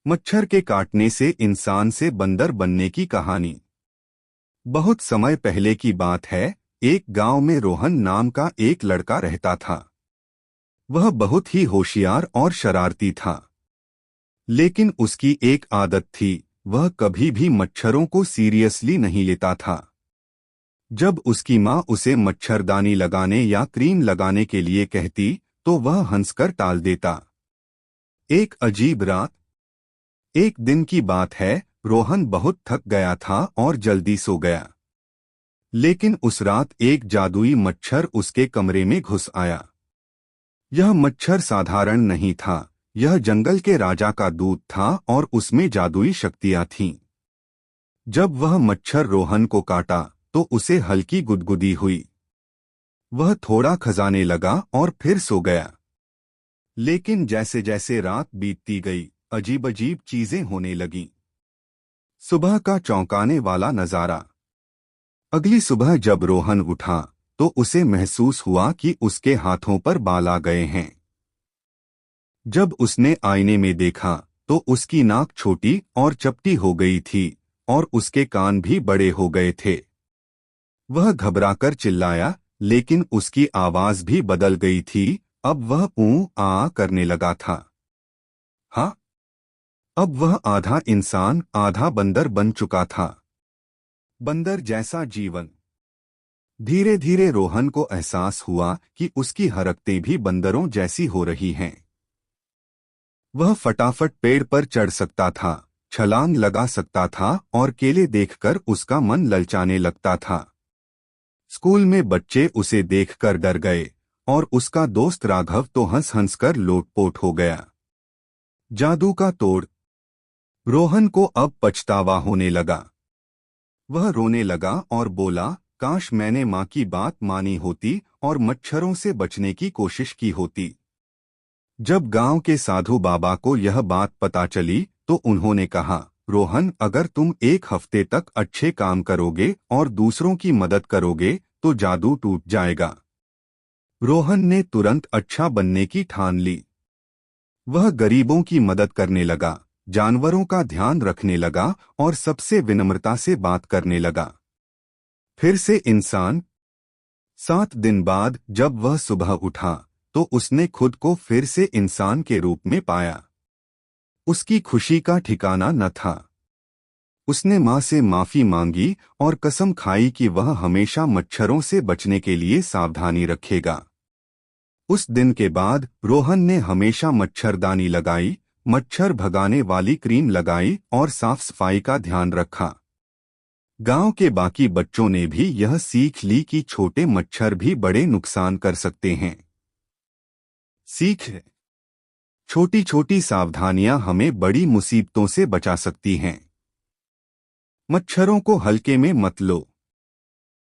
मच्छर के काटने से इंसान से बंदर बनने की कहानी। बहुत समय पहले की बात है। एक गांव में रोहन नाम का एक लड़का रहता था। वह बहुत ही होशियार और शरारती था। लेकिन उसकी एक आदत थी, वह कभी भी मच्छरों को सीरियसली नहीं लेता था। जब उसकी माँ उसे मच्छरदानी लगाने या क्रीम लगाने के लिए कहती, तो वह हंसकर टाल देता। एक अजीब रात, एक दिन की बात है, रोहन बहुत थक गया था और जल्दी सो गया। लेकिन उस रात एक जादुई मच्छर उसके कमरे में घुस आया। यह मच्छर साधारण नहीं था, यह जंगल के राजा का दूत था और उसमें जादुई शक्तियां थीं। जब वह मच्छर रोहन को काटा, तो उसे हल्की गुदगुदी हुई। वह थोड़ा खजाने लगा और फिर सो गया। लेकिन जैसे जैसे रात बीतती गई, अजीब अजीब चीजें होने लगीं। सुबह का चौंकाने वाला नजारा। अगली सुबह जब रोहन उठा, तो उसे महसूस हुआ कि उसके हाथों पर बाल आ गए हैं। जब उसने आईने में देखा, तो उसकी नाक छोटी और चपटी हो गई थी और उसके कान भी बड़े हो गए थे। वह घबराकर चिल्लाया, लेकिन उसकी आवाज भी बदल गई थी। अब वह ऊँ आ करने लगा था। हाँ, अब वह आधा इंसान आधा बंदर बन चुका था। बंदर जैसा जीवन। धीरे धीरे रोहन को एहसास हुआ कि उसकी हरकतें भी बंदरों जैसी हो रही हैं। वह फटाफट पेड़ पर चढ़ सकता था, छलांग लगा सकता था और केले देखकर उसका मन ललचाने लगता था। स्कूल में बच्चे उसे देखकर डर गए और उसका दोस्त राघव तो हंस हंस कर लोटपोट हो गया। जादू का तोड़। रोहन को अब पछतावा होने लगा। वह रोने लगा और बोला, काश मैंने माँ की बात मानी होती और मच्छरों से बचने की कोशिश की होती। जब गांव के साधु बाबा को यह बात पता चली, तो उन्होंने कहा, रोहन, अगर तुम एक हफ्ते तक अच्छे काम करोगे और दूसरों की मदद करोगे, तो जादू टूट जाएगा। रोहन ने तुरंत अच्छा बनने की ठान ली। वह गरीबों की मदद करने लगा, जानवरों का ध्यान रखने लगा और सबसे विनम्रता से बात करने लगा। फिर से इंसान। 7 दिन बाद जब वह सुबह उठा, तो उसने खुद को फिर से इंसान के रूप में पाया। उसकी खुशी का ठिकाना न था। उसने माँ से माफी मांगी और कसम खाई कि वह हमेशा मच्छरों से बचने के लिए सावधानी रखेगा। उस दिन के बाद रोहन ने हमेशा मच्छरदानी लगाई, मच्छर भगाने वाली क्रीम लगाई और साफ सफाई का ध्यान रखा। गांव के बाकी बच्चों ने भी यह सीख ली कि छोटे मच्छर भी बड़े नुकसान कर सकते हैं। सीख है, छोटी छोटी सावधानियां हमें बड़ी मुसीबतों से बचा सकती हैं। मच्छरों को हल्के में मत लो।